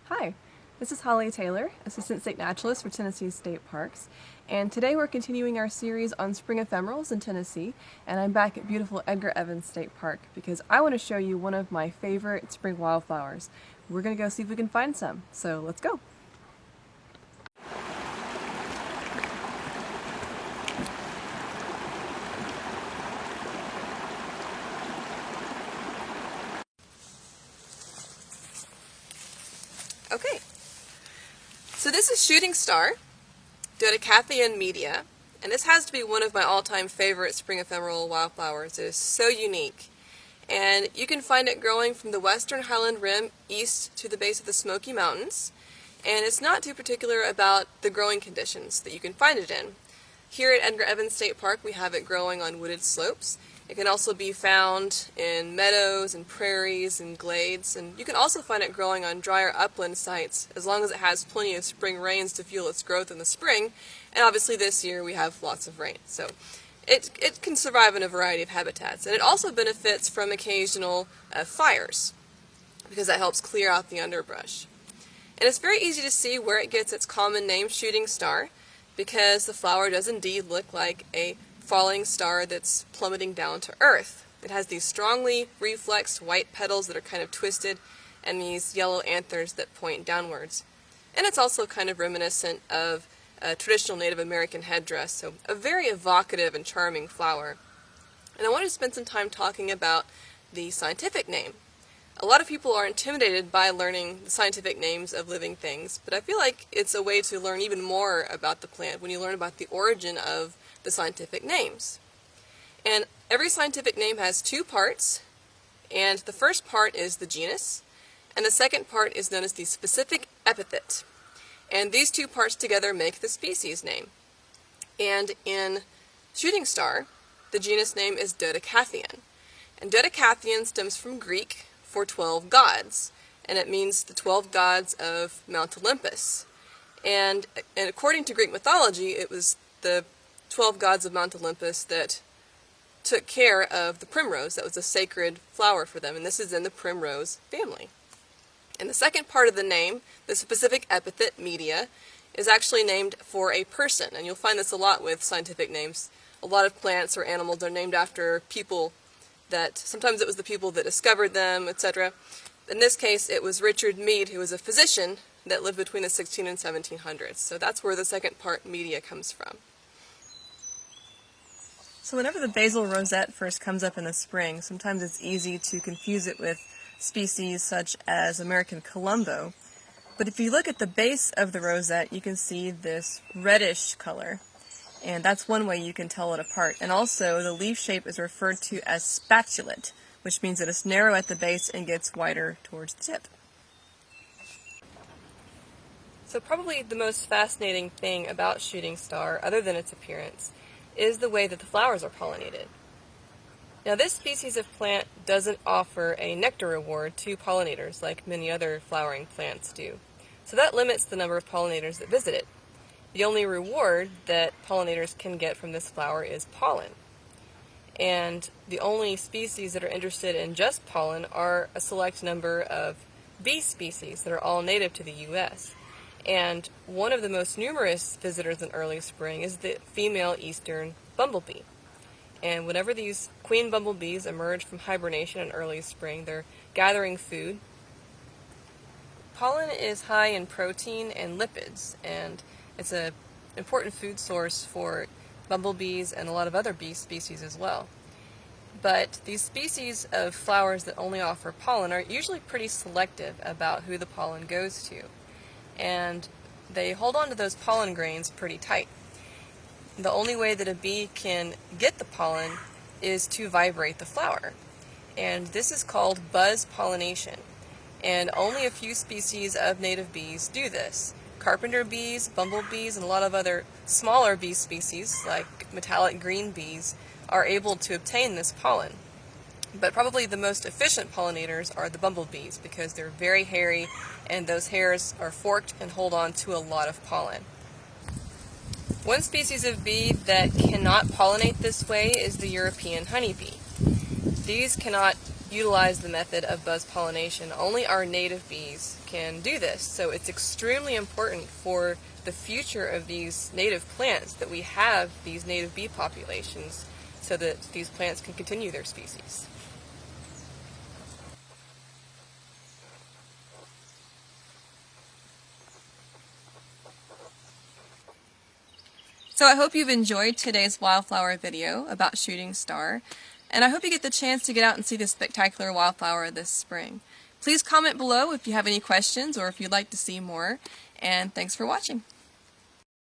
Hi, this is Holly Taylor, Assistant State Naturalist for Tennessee State Parks, and today we're continuing our series on spring ephemerals in Tennessee, and I'm back at beautiful Edgar Evins State Park because I want to show you one of my favorite spring wildflowers. We're going to go see if we can find some, so let's go! Okay, so this is Shooting Star, Dodecathion media, and this has to be one of my all-time favorite spring ephemeral wildflowers. It is so unique, and you can find it growing from the western highland rim east to the base of the Smoky Mountains, and it's not too particular about the growing conditions that you can find it in. Here at Edgar Evins State Park we have it growing on wooded slopes. It can also be found in meadows and prairies and glades, and you can also find it growing on drier upland sites as long as it has plenty of spring rains to fuel its growth in the spring, and obviously this year we have lots of rain. So it can survive in a variety of habitats, and it also benefits from occasional fires because that helps clear out the underbrush. And it's very easy to see where it gets its common name, shooting star, because the flower does indeed look like a falling star that's plummeting down to earth. It has these strongly reflexed white petals that are kind of twisted and these yellow anthers that point downwards. And it's also kind of reminiscent of a traditional Native American headdress, so a very evocative and charming flower. And I wanted to spend some time talking about the scientific name. A lot of people are intimidated by learning the scientific names of living things, but I feel like it's a way to learn even more about the plant when you learn about the origin of the scientific names. And every scientific name has two parts, and the first part is the genus, and the second part is known as the specific epithet. And these two parts together make the species name. And in shooting star, the genus name is Dodecathion. And Dodecathion stems from Greek for 12 gods, and it means the 12 gods of Mount Olympus. And according to Greek mythology, it was the 12 gods of Mount Olympus that took care of the primrose. That was a sacred flower for them, and this is in the primrose family. And the second part of the name, the specific epithet, media, is actually named for a person, and you'll find this a lot with scientific names. A lot of plants or animals are named after people that, sometimes it was the people that discovered them, etc. In this case, it was Richard Mead, who was a physician that lived between the 16 and 1700s. So that's where the second part, media, comes from. So whenever the basal rosette first comes up in the spring, sometimes it's easy to confuse it with species such as American columbo. But if you look at the base of the rosette, you can see this reddish color. And that's one way you can tell it apart. And also, the leaf shape is referred to as spatulate, which means that it's narrow at the base and gets wider towards the tip. So probably the most fascinating thing about shooting star, other than its appearance, is the way that the flowers are pollinated. Now this species of plant doesn't offer a nectar reward to pollinators like many other flowering plants do. So that limits the number of pollinators that visit it. The only reward that pollinators can get from this flower is pollen. And the only species that are interested in just pollen are a select number of bee species that are all native to the U.S. And one of the most numerous visitors in early spring is the female eastern bumblebee. And whenever these queen bumblebees emerge from hibernation in early spring, they're gathering food. Pollen is high in protein and lipids, and it's an important food source for bumblebees and a lot of other bee species as well. But these species of flowers that only offer pollen are usually pretty selective about who the pollen goes to. And they hold on to those pollen grains pretty tight. The only way that a bee can get the pollen is to vibrate the flower. And this is called buzz pollination. And only a few species of native bees do this. Carpenter bees, bumblebees, and a lot of other smaller bee species, like metallic green bees, are able to obtain this pollen. But probably the most efficient pollinators are the bumblebees because they're very hairy and those hairs are forked and hold on to a lot of pollen. One species of bee that cannot pollinate this way is the European honeybee. These cannot utilize the method of buzz pollination. Only our native bees can do this, so it's extremely important for the future of these native plants that we have these native bee populations so that these plants can continue their species. So I hope you've enjoyed today's wildflower video about shooting star, and I hope you get the chance to get out and see this spectacular wildflower this spring. Please comment below if you have any questions or if you'd like to see more, and thanks for watching.